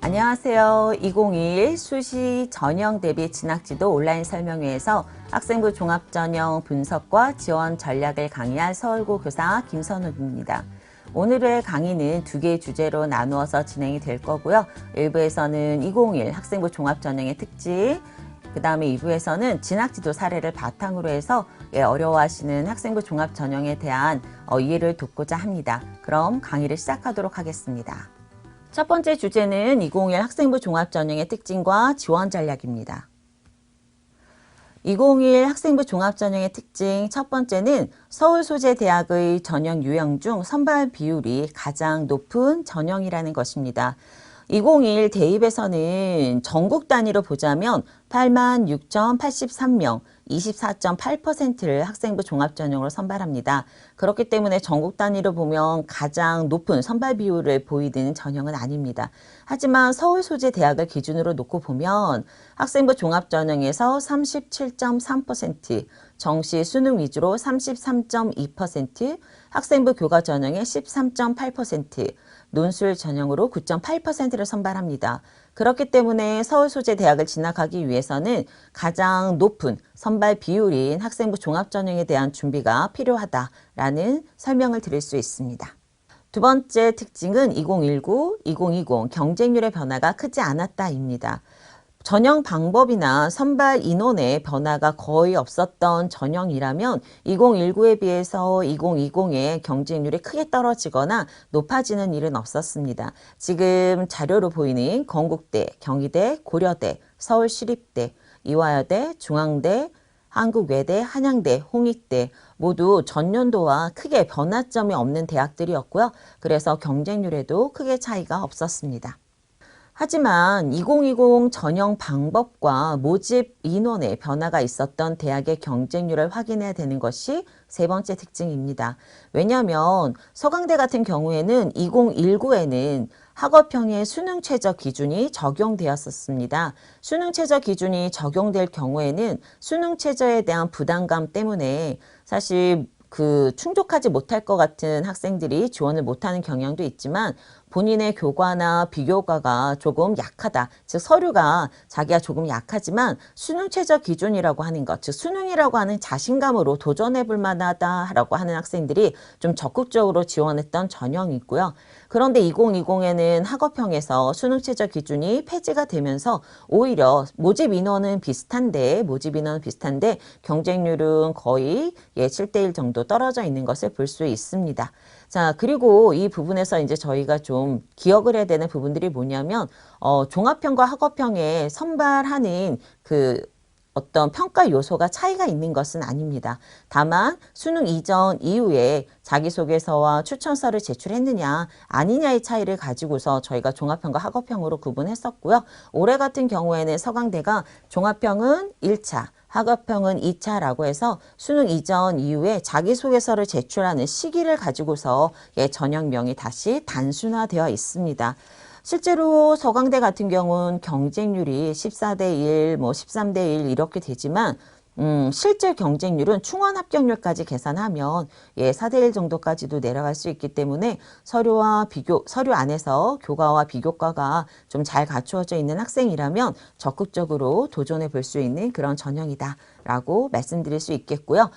안녕하세요. 2021 수시 전형 대비 진학지도 온라인 설명회에서 학생부 종합전형 분석과 지원 전략을 강의할 서울고 교사 김선우입니다. 오늘의 강의는 두 개의 주제로 나누어서 진행이 될 거고요. 1부에서는 2021 학생부 종합전형의 특징, 그 다음에 2부에서는 진학지도 사례를 바탕으로 해서 어려워하시는 학생부 종합전형에 대한 이해를 돕고자 합니다. 그럼 강의를 시작하도록 하겠습니다. 첫 번째 주제는 2021 학생부 종합전형의 특징과 지원 전략입니다. 2021 학생부 종합전형의 특징 첫 번째는 서울 소재 대학의 전형 유형 중 선발 비율이 가장 높은 전형이라는 것입니다. 2021 대입에서는 전국 단위로 보자면 86,083명, 24.8%를 학생부 종합전형으로 선발합니다. 그렇기 때문에 전국 단위로 보면 가장 높은 선발 비율을 보이는 전형은 아닙니다. 하지만 서울 소재 대학을 기준으로 놓고 보면 학생부 종합전형에서 37.3%, 정시 수능 위주로 33.2%, 학생부 교과 전형의 13.8%, 논술 전형으로 9.8%를 선발합니다. 그렇기 때문에 서울 소재 대학을 진학하기 위해서는 가장 높은 선발 비율인 학생부 종합전형에 대한 준비가 필요하다라는 설명을 드릴 수 있습니다. 두 번째 특징은 2019, 2020 경쟁률의 변화가 크지 않았다입니다. 전형 방법이나 선발 인원의 변화가 거의 없었던 전형이라면 2019에 비해서 2020의 경쟁률이 크게 떨어지거나 높아지는 일은 없었습니다. 지금 자료로 보이는 건국대, 경희대, 고려대, 서울시립대, 이화여대, 중앙대, 한국외대, 한양대, 홍익대 모두 전년도와 크게 변화점이 없는 대학들이었고요. 그래서 경쟁률에도 크게 차이가 없었습니다. 하지만 2020 전형 방법과 모집 인원의 변화가 있었던 대학의 경쟁률을 확인해야 되는 것이 세 번째 특징입니다. 왜냐하면 서강대 같은 경우에는 2019에는 학업형의 수능 최저 기준이 적용되었었습니다. 수능 최저 기준이 적용될 경우에는 수능 최저에 대한 부담감 때문에 사실 충족하지 못할 것 같은 학생들이 지원을 못하는 경향도 있지만 본인의 교과나 비교과가 조금 약하다. 즉 서류가 자기가 조금 약하지만 수능 최저 기준이라고 하는 것, 즉 수능이라고 하는 자신감으로 도전해 볼 만하다라고 하는 학생들이 좀 적극적으로 지원했던 전형이 있고요. 그런데 2020에는 학업형에서 수능 최저 기준이 폐지가 되면서 오히려 모집 인원은 비슷한데 경쟁률은 거의 7대1 정도 떨어져 있는 것을 볼 수 있습니다. 자, 그리고 이 부분에서 이제 저희가 좀 기억을 해야 되는 부분들이 뭐냐면 종합형과 학업형에 선발하는 어떤 평가 요소가 차이가 있는 것은 아닙니다. 다만 수능 이전 이후에 자기소개서와 추천서를 제출했느냐 아니냐의 차이를 가지고서 저희가 종합형과 학업형으로 구분했었고요. 올해 같은 경우에는 서강대가 종합형은 1차, 학업형은 2차라고 해서 수능 이전 이후에 자기소개서를 제출하는 시기를 가지고서 전형명이 다시 단순화되어 있습니다. 실제로 서강대 같은 경우는 경쟁률이 14대1, 13대1 이렇게 되지만 실제 경쟁률은 충원 합격률까지 계산하면 4대1 정도까지도 내려갈 수 있기 때문에 서류 안에서 교과와 비교과가 좀 잘 갖추어져 있는 학생이라면 적극적으로 도전해 볼 수 있는 그런 전형이다라고 말씀드릴 수 있겠고요.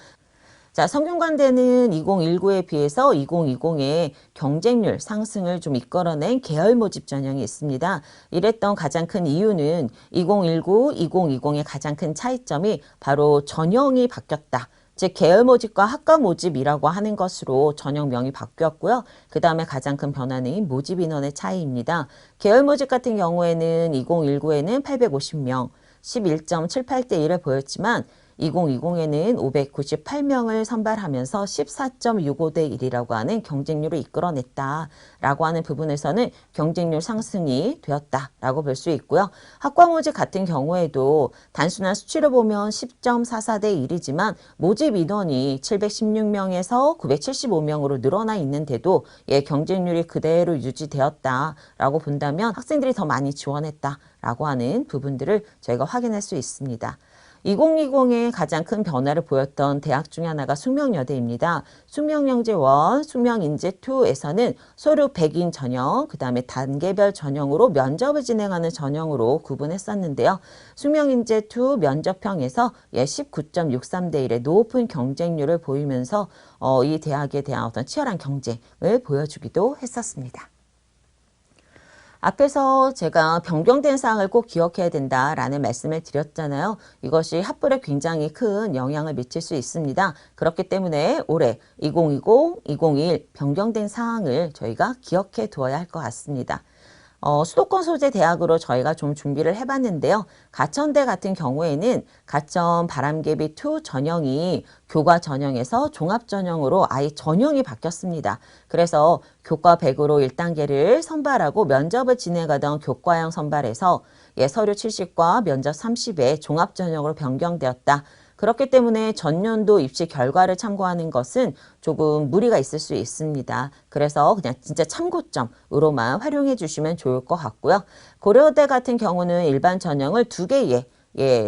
자, 성균관대는 2019에 비해서 2020의 경쟁률 상승을 좀 이끌어낸 계열 모집 전형이 있습니다. 이랬던 가장 큰 이유는 2019, 2020의 가장 큰 차이점이 바로 전형이 바뀌었다. 즉 계열 모집과 학과 모집이라고 하는 것으로 전형명이 바뀌었고요. 그 다음에 가장 큰 변화는 모집 인원의 차이입니다. 계열 모집 같은 경우에는 2019에는 850명, 11.78대 1을 보였지만 2020에는 598명을 선발하면서 14.65대 1이라고 하는 경쟁률을 이끌어냈다라고 하는 부분에서는 경쟁률 상승이 되었다라고 볼 수 있고요. 학과 모집 같은 경우에도 단순한 수치로 보면 10.44대 1이지만 모집 인원이 716명에서 975명으로 늘어나 있는데도 경쟁률이 그대로 유지되었다라고 본다면 학생들이 더 많이 지원했다라고 하는 부분들을 저희가 확인할 수 있습니다. 2020에 가장 큰 변화를 보였던 대학 중 하나가 숙명여대입니다. 숙명영재1, 숙명인재2에서는 서류 100인 전형, 그 다음에 단계별 전형으로 면접을 진행하는 전형으로 구분했었는데요. 숙명인재2 면접형에서 19.63대 1의 높은 경쟁률을 보이면서 이 대학에 대한 어떤 치열한 경쟁을 보여주기도 했었습니다. 앞에서 제가 변경된 사항을 꼭 기억해야 된다라는 말씀을 드렸잖아요. 이것이 합불에 굉장히 큰 영향을 미칠 수 있습니다. 그렇기 때문에 올해 2020, 2021 변경된 사항을 저희가 기억해 두어야 할 것 같습니다. 수도권 소재 대학으로 저희가 좀 준비를 해봤는데요. 가천대 같은 경우에는 가천 바람개비 2 전형이 교과 전형에서 종합 전형으로 아예 전형이 바뀌었습니다. 그래서 교과 100으로 1단계를 선발하고 면접을 진행하던 교과형 선발에서 서류 70과 면접 30에 종합 전형으로 변경되었다. 그렇기 때문에 전년도 입시 결과를 참고하는 것은 조금 무리가 있을 수 있습니다. 그래서 그냥 진짜 참고점으로만 활용해 주시면 좋을 것 같고요. 고려대 같은 경우는 일반 전형을 두 개의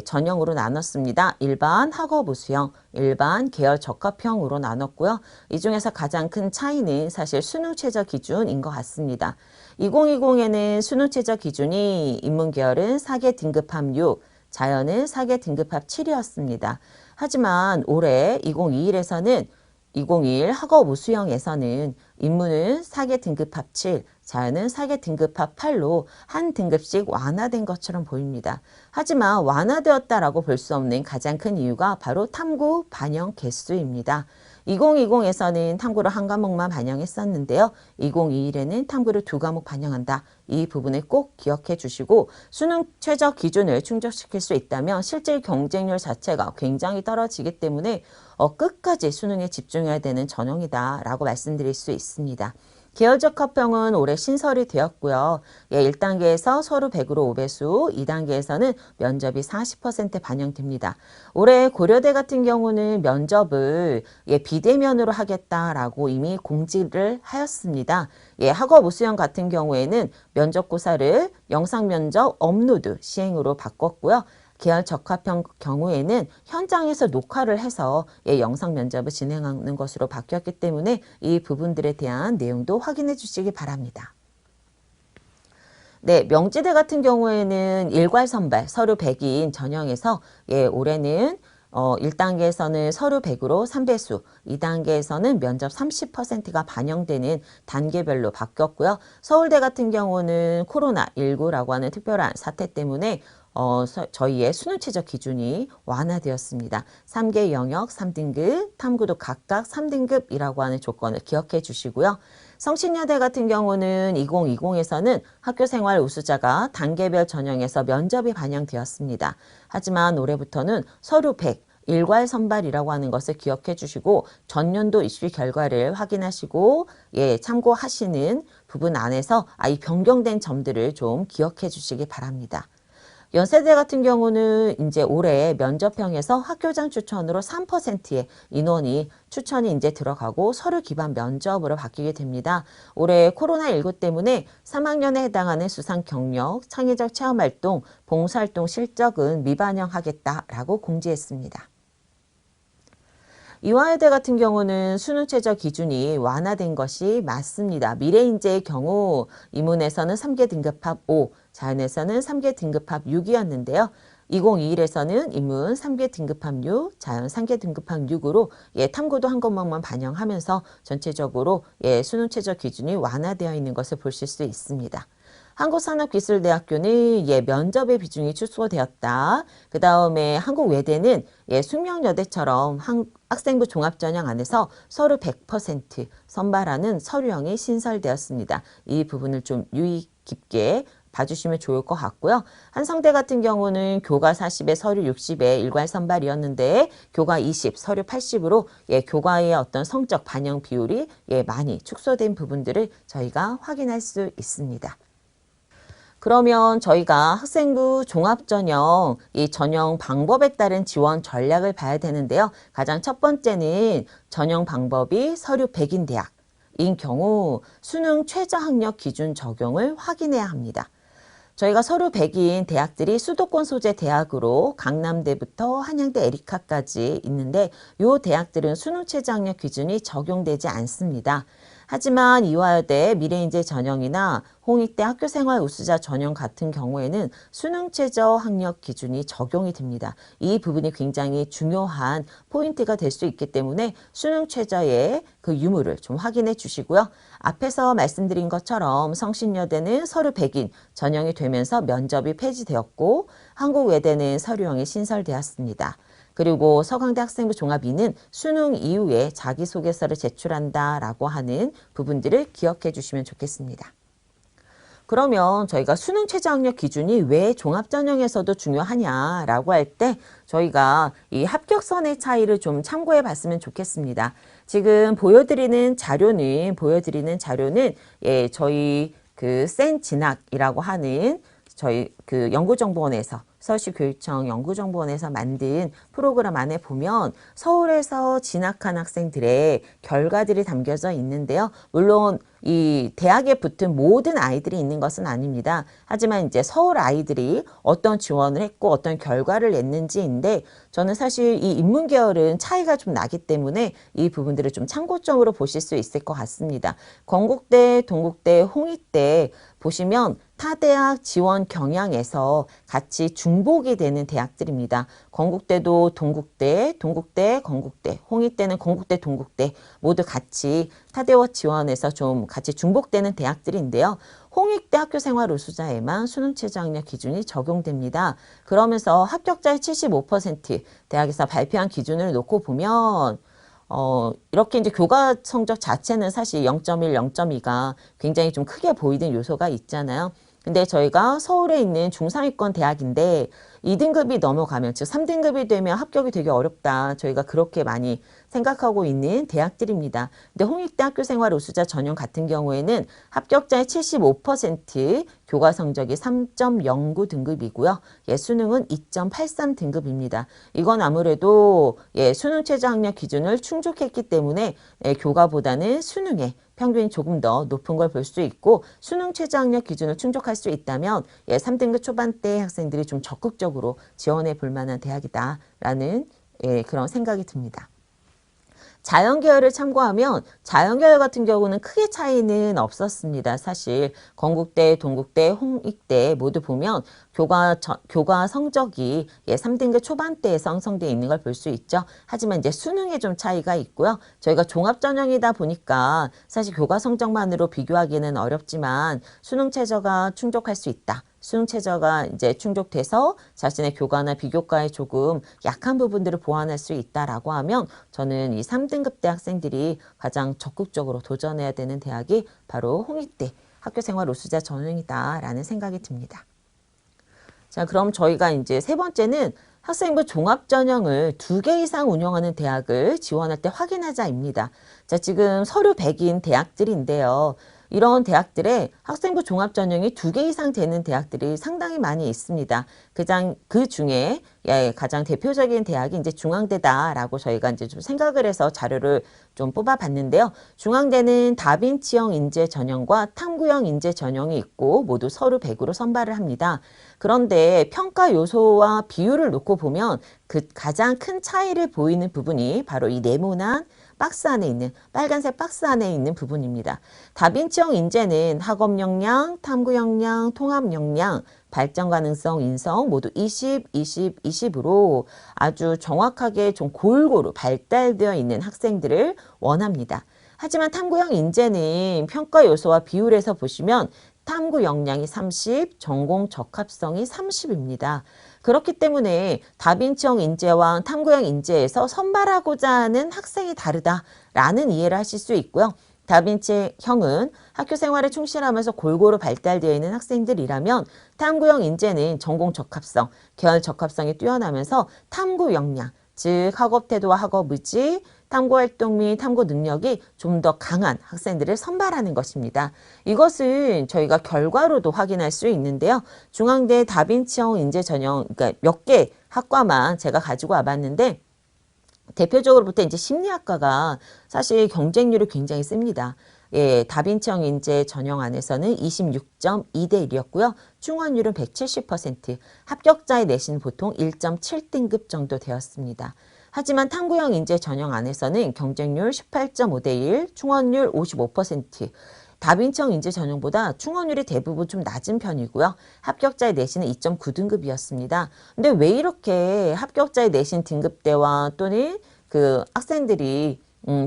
전형으로 나눴습니다. 일반 학업 우수형, 일반 계열 적합형으로 나눴고요. 이 중에서 가장 큰 차이는 사실 수능 최저 기준인 것 같습니다. 2020에는 수능 최저 기준이 인문계열은 4개 등급합 6, 자연은 4개 등급합 7이었습니다. 하지만 올해 2021에서는 2021 학업 우수형에서는 인문은 4개 등급합 7, 자연은 4개 등급합 8로 한 등급씩 완화된 것처럼 보입니다. 하지만 완화되었다라고 볼 수 없는 가장 큰 이유가 바로 탐구 반영 개수입니다. 2020에서는 탐구를 한 과목만 반영했었는데요. 2021에는 탐구를 두 과목 반영한다. 이 부분을 꼭 기억해 주시고 수능 최저 기준을 충족시킬 수 있다면 실질 경쟁률 자체가 굉장히 떨어지기 때문에 끝까지 수능에 집중해야 되는 전형이다 라고 말씀드릴 수 있습니다. 계열적합형은 올해 신설이 되었고요. 1단계에서 서류 100으로 5배수, 2단계에서는 면접이 40% 반영됩니다. 올해 고려대 같은 경우는 면접을 비대면으로 하겠다라고 이미 공지를 하였습니다. 학업 우수형 같은 경우에는 면접고사를 영상면접 업로드 시행으로 바꿨고요. 계열 적합형 경우에는 현장에서 녹화를 해서 영상 면접을 진행하는 것으로 바뀌었기 때문에 이 부분들에 대한 내용도 확인해 주시기 바랍니다. 네, 명지대 같은 경우에는 일괄 선발 서류 100인 전형에서 올해는 1단계에서는 서류 100으로 3배수, 2단계에서는 면접 30%가 반영되는 단계별로 바뀌었고요. 서울대 같은 경우는 코로나19라고 하는 특별한 사태 때문에 저희의 수능 최저 기준이 완화되었습니다. 3개 영역 3등급, 탐구도 각각 3등급이라고 하는 조건을 기억해 주시고요. 성신여대 같은 경우는 2020에서는 학교생활 우수자가 단계별 전형에서 면접이 반영되었습니다. 하지만 올해부터는 서류 100, 일괄 선발이라고 하는 것을 기억해 주시고 전년도 입시 결과를 확인하시고 참고하시는 부분 안에서 이 변경된 점들을 좀 기억해 주시기 바랍니다. 연세대 같은 경우는 이제 올해 면접형에서 학교장 추천으로 3%의 인원이 추천이 이제 들어가고 서류 기반 면접으로 바뀌게 됩니다. 올해 코로나19 때문에 3학년에 해당하는 수상 경력, 창의적 체험활동, 봉사활동 실적은 미반영하겠다라고 공지했습니다. 이화여대 같은 경우는 수능 최저 기준이 완화된 것이 맞습니다. 미래인재의 경우 인문에서는 3개 등급합 5, 자연에서는 3개 등급합 6이었는데요. 2021에서는 인문 3개 등급합 6, 자연 3개 등급합 6으로 탐구도 한 과목만 반영하면서 전체적으로 수능 최저 기준이 완화되어 있는 것을 보실 수 있습니다. 한국산업기술대학교는 면접의 비중이 축소되었다. 그 다음에 한국외대는 숙명여대처럼 학생부 종합전형 안에서 서류 100% 선발하는 서류형이 신설되었습니다. 이 부분을 좀 유의 깊게 봐주시면 좋을 것 같고요. 한성대 같은 경우는 교과 40에 서류 60에 일괄 선발이었는데 교과 20, 서류 80으로 교과의 어떤 성적 반영 비율이 많이 축소된 부분들을 저희가 확인할 수 있습니다. 그러면 저희가 학생부 종합전형, 이 전형 방법에 따른 지원 전략을 봐야 되는데요. 가장 첫 번째는 전형 방법이 서류 100인 대학인 경우 수능 최저학력 기준 적용을 확인해야 합니다. 저희가 서류 100인 대학들이 수도권 소재 대학으로 강남대부터 한양대 에리카까지 있는데 이 대학들은 수능 최저 학력 기준이 적용되지 않습니다. 하지만 이화여대 미래인재 전형이나 홍익대 학교생활 우수자 전형 같은 경우에는 수능 최저 학력 기준이 적용이 됩니다. 이 부분이 굉장히 중요한 포인트가 될 수 있기 때문에 수능 최저의 그 유무를 좀 확인해 주시고요. 앞에서 말씀드린 것처럼 성신여대는 서류 100인 전형이 되면서 면접이 폐지되었고 한국외대는 서류형이 신설되었습니다. 그리고 서강대 학생부 종합2는 수능 이후에 자기소개서를 제출한다라고 하는 부분들을 기억해 주시면 좋겠습니다. 그러면 저희가 수능 최저학력 기준이 왜 종합전형에서도 중요하냐라고 할 때 저희가 이 합격선의 차이를 좀 참고해 봤으면 좋겠습니다. 지금 보여드리는 자료는 예, 저희 그 센진학이라고 하는 저희 그 연구정보원에서 서울시교육청 연구정보원에서 만든 프로그램 안에 보면 서울에서 진학한 학생들의 결과들이 담겨져 있는데요. 물론 이 대학에 붙은 모든 아이들이 있는 것은 아닙니다. 하지만 이제 서울 아이들이 어떤 지원을 했고 어떤 결과를 냈는지인데 저는 사실 이 인문계열은 차이가 좀 나기 때문에 이 부분들을 좀 참고점으로 보실 수 있을 것 같습니다. 건국대, 동국대, 홍익대 보시면 타대학 지원 경향에서 같이 중복이 되는 대학들입니다. 건국대도 동국대, 건국대, 홍익대는 건국대, 동국대 모두 같이 타대와 지원에서 좀 같이 중복되는 대학들인데요. 홍익대 학교생활 우수자에만 수능 최저학력 기준이 적용됩니다. 그러면서 합격자의 75% 대학에서 발표한 기준을 놓고 보면 이렇게 이제 교과 성적 자체는 사실 0.1, 0.2가 굉장히 좀 크게 보이는 요소가 있잖아요. 근데 저희가 서울에 있는 중상위권 대학인데 2등급이 넘어가면 즉 3등급이 되면 합격이 되게 어렵다. 저희가 그렇게 많이 생각하고 있는 대학들입니다. 근데 홍익대 학교생활 우수자 전형 같은 경우에는 합격자의 75% 교과 성적이 3.09 등급이고요. 예, 수능은 2.83 등급입니다. 이건 아무래도 예, 수능 최저 학력 기준을 충족했기 때문에 예, 교과보다는 수능에 평균이 조금 더 높은 걸 볼 수 있고 수능 최저 학력 기준을 충족할 수 있다면 예, 3등급 초반대 학생들이 좀 적극적으로 지원해 볼 만한 대학이다라는 예, 그런 생각이 듭니다. 자연계열을 참고하면 자연계열 같은 경우는 크게 차이는 없었습니다. 사실 건국대, 동국대, 홍익대 모두 보면 교과 성적이 예, 3등급 초반대에 형성되어 있는 걸 볼 수 있죠. 하지만 이제 수능에 좀 차이가 있고요. 저희가 종합전형이다 보니까 사실 교과 성적만으로 비교하기는 어렵지만 수능 최저가 충족할 수 있다. 수능 최저가 이제 충족돼서 자신의 교과나 비교과에 조금 약한 부분들을 보완할 수 있다라고 하면 저는 이 3등급 대 학생들이 가장 적극적으로 도전해야 되는 대학이 바로 홍익대 학교생활 우수자 전형이다라는 생각이 듭니다. 자, 그럼 저희가 이제 세 번째는 학생부 종합전형을 2개 이상 운영하는 대학을 지원할 때 확인하자입니다. 자, 지금 서류 100인 대학들인데요. 이런 대학들의 학생부 종합전형이 2개 이상 되는 대학들이 상당히 많이 있습니다. 그 중에 예, 가장 대표적인 대학이 이제 중앙대다라고 저희가 이제 좀 생각을 해서 자료를 좀 뽑아봤는데요. 중앙대는 다빈치형 인재 전형과 탐구형 인재 전형이 있고 모두 서류 100으로 선발을 합니다. 그런데 평가 요소와 비율을 놓고 보면 그 가장 큰 차이를 보이는 부분이 바로 이 네모난 박스 안에 있는 빨간색 박스 안에 있는 부분입니다. 다빈치형 인재는 학업 역량, 탐구 역량, 통합 역량, 발전 가능성, 인성 모두 20, 20, 20으로 아주 정확하게 좀 골고루 발달되어 있는 학생들을 원합니다. 하지만 탐구형 인재는 평가 요소와 비율에서 보시면 탐구 역량이 30, 전공 적합성이 30입니다. 그렇기 때문에 다빈치형 인재와 탐구형 인재에서 선발하고자 하는 학생이 다르다라는 이해를 하실 수 있고요. 다빈치형은 학교 생활에 충실하면서 골고루 발달되어 있는 학생들이라면 탐구형 인재는 전공 적합성, 계열 적합성이 뛰어나면서 탐구 역량, 즉 학업 태도와 학업 의지, 탐구 활동 및 탐구 능력이 좀 더 강한 학생들을 선발하는 것입니다. 이것은 저희가 결과로도 확인할 수 있는데요. 중앙대 다빈치형 인재 전형, 그러니까 몇 개 학과만 제가 가지고 와봤는데 대표적으로부터 이제 심리학과가 사실 경쟁률이 굉장히 셉니다. 예, 다빈치형 인재 전형 안에서는 26.2대 1이었고요. 충원율은 170%, 합격자의 내신 보통 1.7등급 정도 되었습니다. 하지만 탐구형 인재 전형 안에서는 경쟁률 18.5대 1, 충원율 55%, 다빈치형 인재 전형보다 충원율이 대부분 좀 낮은 편이고요. 합격자의 내신은 2.9등급이었습니다. 근데 왜 이렇게 합격자의 내신 등급대와 또는 그 학생들이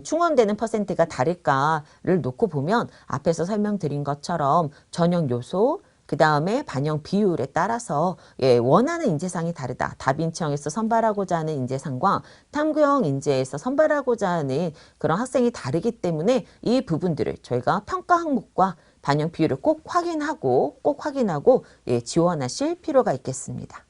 충원되는 퍼센트가 다를까를 놓고 보면 앞에서 설명드린 것처럼 전형 요소, 그 다음에 반영 비율에 따라서 예, 원하는 인재상이 다르다. 다빈치형에서 선발하고자 하는 인재상과 탐구형 인재에서 선발하고자 하는 그런 학생이 다르기 때문에 이 부분들을 저희가 평가 항목과 반영 비율을 꼭 확인하고 예, 지원하실 필요가 있겠습니다.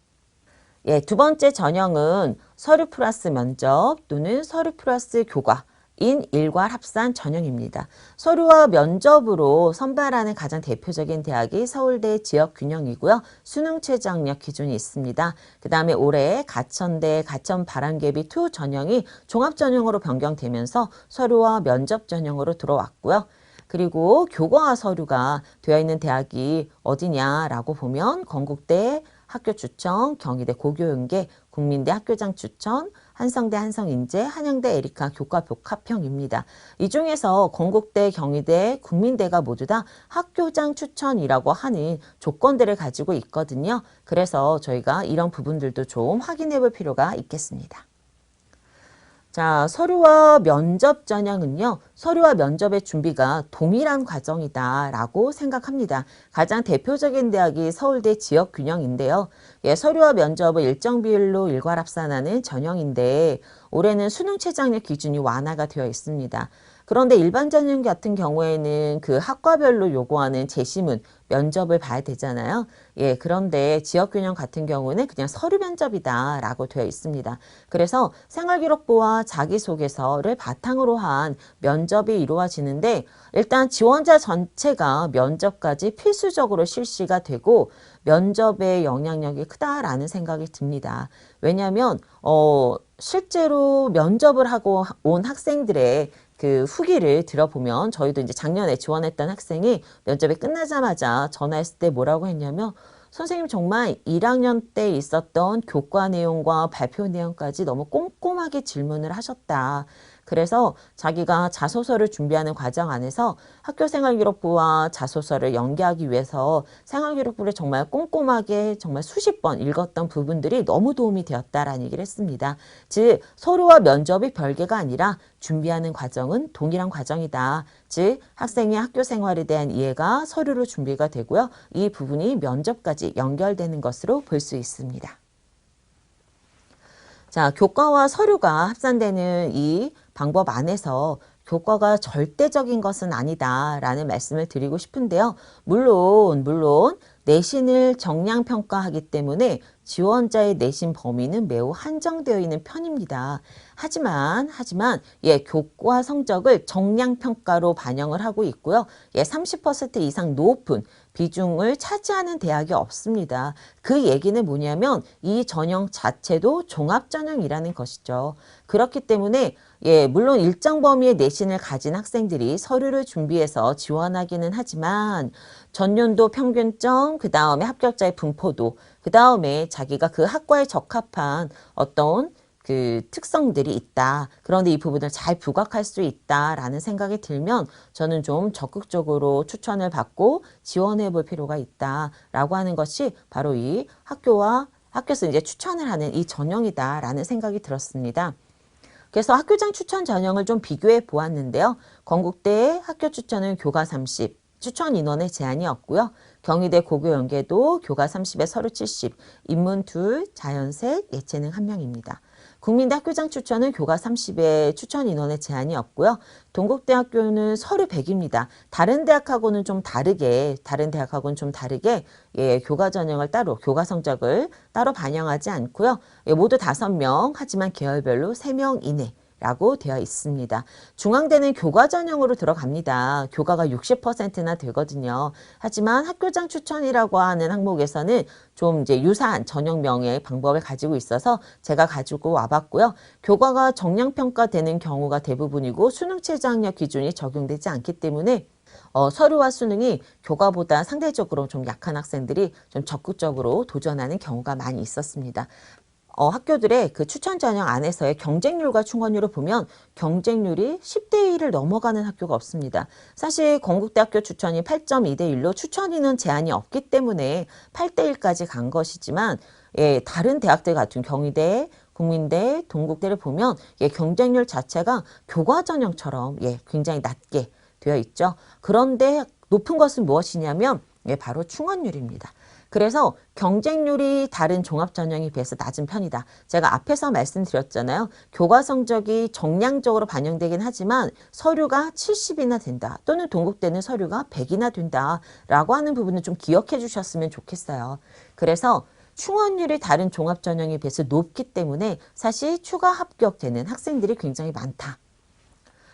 예, 두 번째 전형은 서류 플러스 면접 또는 서류 플러스 교과 인 일괄 합산 전형입니다. 서류와 면접으로 선발하는 가장 대표적인 대학이 서울대 지역균형이고요. 수능 최저학력 기준이 있습니다. 그 다음에 올해 가천대 가천바람개비2 전형이 종합전형으로 변경되면서 서류와 면접 전형으로 들어왔고요. 그리고 교과와 서류가 되어 있는 대학이 어디냐라고 보면 건국대 학교 추천, 경희대 고교연계, 국민대 학교장 추천, 한성대 한성인재, 한양대 에리카 교과 복합형입니다. 이 중에서 건국대, 경희대, 국민대가 모두 다 학교장 추천이라고 하는 조건들을 가지고 있거든요. 그래서 저희가 이런 부분들도 좀 확인해 볼 필요가 있겠습니다. 자, 서류와 면접 전형은요. 서류와 면접의 준비가 동일한 과정이다라고 생각합니다. 가장 대표적인 대학이 서울대 지역균형인데요. 예, 서류와 면접을 일정 비율로 일괄 합산하는 전형인데 올해는 수능 최저학력 기준이 완화가 되어 있습니다. 그런데 일반 전형 같은 경우에는 그 학과별로 요구하는 제시문, 면접을 봐야 되잖아요. 예, 그런데 지역균형 같은 경우는 그냥 서류 면접이다라고 되어 있습니다. 그래서 생활기록부와 자기소개서를 바탕으로 한 면접이 이루어지는데 일단 지원자 전체가 면접까지 필수적으로 실시가 되고 면접의 영향력이 크다라는 생각이 듭니다. 왜냐하면 실제로 면접을 하고 온 학생들의 그 후기를 들어보면 저희도 이제 작년에 지원했던 학생이 면접이 끝나자마자 전화했을 때 뭐라고 했냐면 선생님 정말 1학년 때 있었던 교과 내용과 발표 내용까지 너무 꼼꼼하게 질문을 하셨다. 그래서 자기가 자소서를 준비하는 과정 안에서 학교생활기록부와 자소서를 연계하기 위해서 생활기록부를 정말 꼼꼼하게 정말 수십 번 읽었던 부분들이 너무 도움이 되었다라는 얘기를 했습니다. 즉 서류와 면접이 별개가 아니라 준비하는 과정은 동일한 과정이다. 즉 학생의 학교생활에 대한 이해가 서류로 준비가 되고요. 이 부분이 면접까지 연결되는 것으로 볼 수 있습니다. 자, 교과와 서류가 합산되는 이 방법 안에서 교과가 절대적인 것은 아니다라는 말씀을 드리고 싶은데요. 물론 내신을 정량평가하기 때문에 지원자의 내신 범위는 매우 한정되어 있는 편입니다. 하지만 예, 교과 성적을 정량평가로 반영을 하고 있고요. 예, 30% 이상 높은 비중을 차지하는 대학이 없습니다. 그 얘기는 뭐냐면 이 전형 자체도 종합전형이라는 것이죠. 그렇기 때문에 예, 물론 일정 범위의 내신을 가진 학생들이 서류를 준비해서 지원하기는 하지만 전년도 평균점, 그 다음에 합격자의 분포도, 그 다음에 자기가 그 학과에 적합한 어떤 그 특성들이 있다. 그런데 이 부분을 잘 부각할 수 있다라는 생각이 들면 저는 좀 적극적으로 추천을 받고 지원해 볼 필요가 있다라고 하는 것이 바로 이 학교에서 이제 추천을 하는 이 전형이다라는 생각이 들었습니다. 그래서 학교장 추천 전형을 좀 비교해 보았는데요. 건국대 학교 추천은 교과 30, 추천 인원의 제한이 없고요. 경희대 고교연계도 교과 30에 서류 70, 인문 2, 자연색, 예체능 1명입니다. 국민대 학교장 추천은 교과 30에 추천 인원의 제한이 없고요. 동국대학교는 서류 100입니다. 다른 대학하고는 좀 다르게 예, 교과 전형을 따로 교과 성적을 따로 반영하지 않고요. 예, 모두 5명 하지만 계열별로 3명 이내 라고 되어 있습니다. 중앙대는 교과 전형으로 들어갑니다. 교과가 60%나 되거든요. 하지만 학교장 추천이라고 하는 항목에서는 좀 이제 유사한 전형명의 방법을 가지고 있어서 제가 가지고 와봤고요. 교과가 정량평가되는 경우가 대부분이고 수능 최저학력 기준이 적용되지 않기 때문에 서류와 수능이 교과보다 상대적으로 좀 약한 학생들이 좀 적극적으로 도전하는 경우가 많이 있었습니다. 학교들의 그 추천 전형 안에서의 경쟁률과 충원율을 보면 경쟁률이 10대 1을 넘어가는 학교가 없습니다. 사실 건국대학교 추천이 8.2대 1로 추천인은 제한이 없기 때문에 8대 1까지 간 것이지만 예, 다른 대학들 같은 경희대, 국민대, 동국대를 보면 예, 경쟁률 자체가 교과 전형처럼 예, 굉장히 낮게 되어 있죠. 그런데 높은 것은 무엇이냐면 예, 바로 충원율입니다. 그래서 경쟁률이 다른 종합전형에 비해서 낮은 편이다. 제가 앞에서 말씀드렸잖아요. 교과 성적이 정량적으로 반영되긴 하지만 서류가 70이나 된다. 또는 동국대는 서류가 100이나 된다. 라고 하는 부분을 좀 기억해 주셨으면 좋겠어요. 그래서 충원율이 다른 종합전형에 비해서 높기 때문에 사실 추가 합격되는 학생들이 굉장히 많다.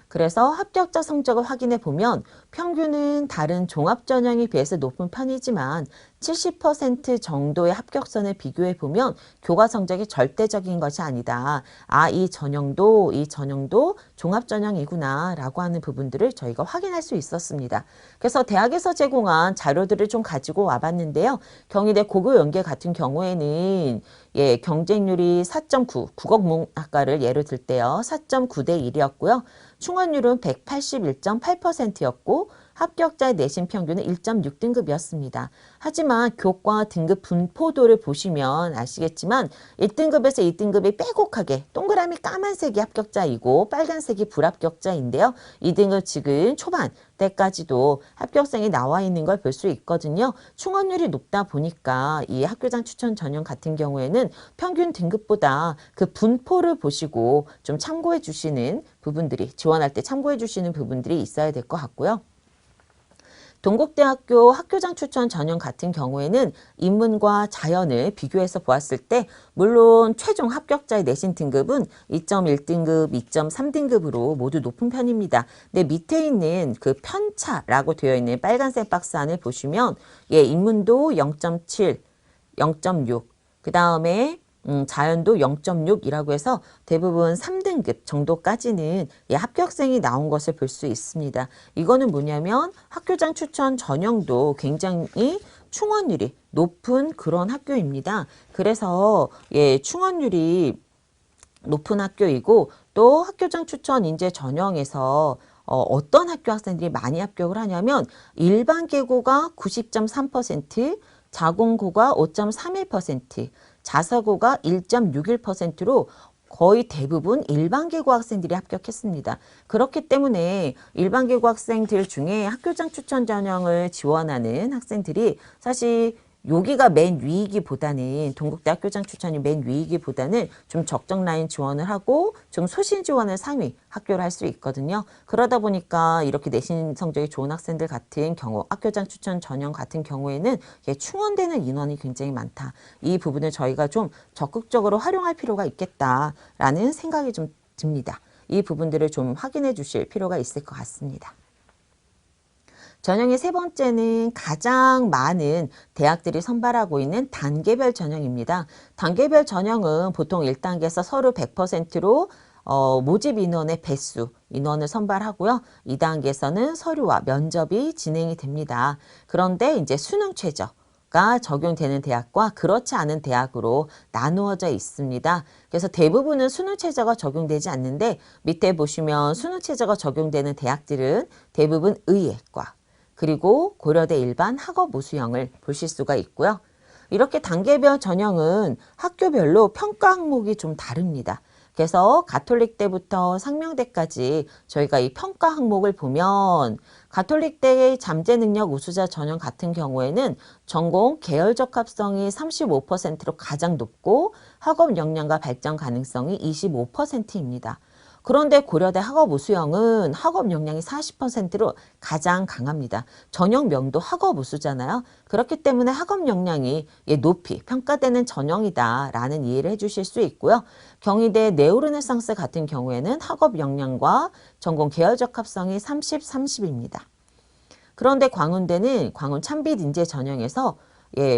그래서 합격자 성적을 확인해 보면 평균은 다른 종합전형에 비해서 높은 편이지만 70% 정도의 합격선을 비교해 보면 교과 성적이 절대적인 것이 아니다. 이 전형도 종합전형이구나 라고 하는 부분들을 저희가 확인할 수 있었습니다. 그래서 대학에서 제공한 자료들을 좀 가지고 와봤는데요. 경희대 고교연계 같은 경우에는 예, 경쟁률이 4.9, 국어국문학과를 예로 들 때요. 4.9대 1이었고요. 충원율은 181.8%였고 합격자의 내신 평균은 1.6등급이었습니다. 하지만 교과 등급 분포도를 보시면 아시겠지만 1등급에서 2등급이 빼곡하게 동그라미 까만색이 합격자이고 빨간색이 불합격자인데요. 2등급 지금 초반 때까지도 합격생이 나와 있는 걸 볼 수 있거든요. 충원율이 높다 보니까 이 학교장 추천 전형 같은 경우에는 평균 등급보다 그 분포를 보시고 좀 참고해 주시는 부분들이 지원할 때 참고해 주시는 부분들이 있어야 될 것 같고요. 동국대학교 학교장 추천 전형 같은 경우에는 인문과 자연을 비교해서 보았을 때 물론 최종 합격자의 내신 등급은 2.1등급, 2.3등급으로 모두 높은 편입니다. 근데 밑에 있는 그 편차라고 되어 있는 빨간색 박스 안을 보시면 예, 인문도 0.7, 0.6, 그 다음에 자연도 0.6이라고 해서 대부분 3등급 정도까지는 예, 합격생이 나온 것을 볼 수 있습니다. 이거는 뭐냐면 학교장 추천 전형도 굉장히 충원율이 높은 그런 학교입니다. 그래서 예, 충원율이 높은 학교이고 또 학교장 추천 인재 전형에서 어떤 학교 학생들이 많이 합격을 하냐면 일반 계고가 90.3%, 자공고가 5.31%, 자사고가 1.61%로 거의 대부분 일반계고 학생들이 합격했습니다. 그렇기 때문에 일반계고 학생들 중에 학교장 추천 전형을 지원하는 학생들이 사실 여기가 맨 위이기보다는 동국대 학교장 추천이 맨 위이기보다는 좀 적정 라인 지원을 하고 좀 소신 지원을 상위 학교를 할 수 있거든요. 그러다 보니까 이렇게 내신 성적이 좋은 학생들 같은 경우 학교장 추천 전형 같은 경우에는 충원되는 인원이 굉장히 많다. 이 부분을 저희가 좀 적극적으로 활용할 필요가 있겠다라는 생각이 좀 듭니다. 이 부분들을 좀 확인해 주실 필요가 있을 것 같습니다. 전형의 세 번째는 가장 많은 대학들이 선발하고 있는 단계별 전형입니다. 단계별 전형은 보통 1단계에서 서류 100%로 모집 인원의 배수, 인원을 선발하고요. 2단계에서는 서류와 면접이 진행이 됩니다. 그런데 이제 수능 최저가 적용되는 대학과 그렇지 않은 대학으로 나누어져 있습니다. 그래서 대부분은 수능 최저가 적용되지 않는데 밑에 보시면 수능 최저가 적용되는 대학들은 대부분 의예과, 그리고 고려대 일반 학업 우수형을 보실 수가 있고요. 이렇게 단계별 전형은 학교별로 평가 항목이 좀 다릅니다. 그래서 가톨릭대부터 상명대까지 저희가 이 평가 항목을 보면 가톨릭대의 잠재능력 우수자 전형 같은 경우에는 전공 계열 적합성이 35%로 가장 높고 학업 역량과 발전 가능성이 25%입니다. 그런데 고려대 학업우수형은 학업 역량이 40%로 가장 강합니다. 전형명도 학업우수잖아요. 그렇기 때문에 학업 역량이 높이 평가되는 전형이다라는 이해를 해주실 수 있고요. 경희대 네오르네상스 같은 경우에는 학업 역량과 전공 계열 적합성이 30, 30입니다. 그런데 광운대는 광운 참빛 인재 전형에서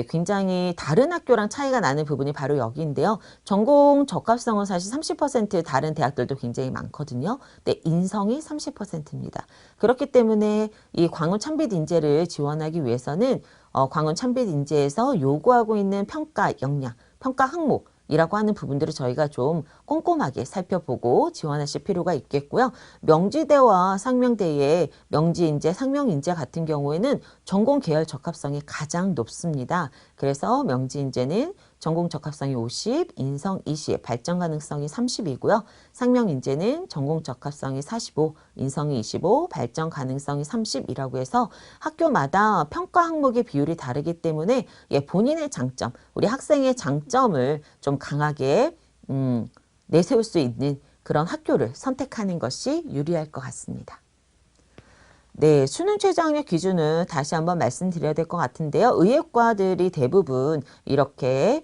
굉장히 다른 학교랑 차이가 나는 부분이 바로 여기인데요. 전공 적합성은 사실 30% 다른 대학들도 굉장히 많거든요. 근데 인성이 30%입니다. 그렇기 때문에 이 광운 참빛 인재를 지원하기 위해서는 광운 참빛 인재에서 요구하고 있는 평가 역량, 평가 항목 이라고 하는 부분들을 저희가 좀 꼼꼼하게 살펴보고 지원하실 필요가 있겠고요. 명지대와 상명대의 명지인재, 상명인재 같은 경우에는 전공 계열 적합성이 가장 높습니다. 그래서 명지인재는 전공 적합성이 50, 인성 20, 발전 가능성이 30이고요. 상명인재는 전공 적합성이 45, 인성이 25, 발전 가능성이 30이라고 해서 학교마다 평가 항목의 비율이 다르기 때문에 본인의 장점, 우리 학생의 장점을 좀 강하게 내세울 수 있는 그런 학교를 선택하는 것이 유리할 것 같습니다. 네, 수능 최저학력 기준은 다시 한번 말씀드려야 될 것 같은데요. 의예과들이 대부분 이렇게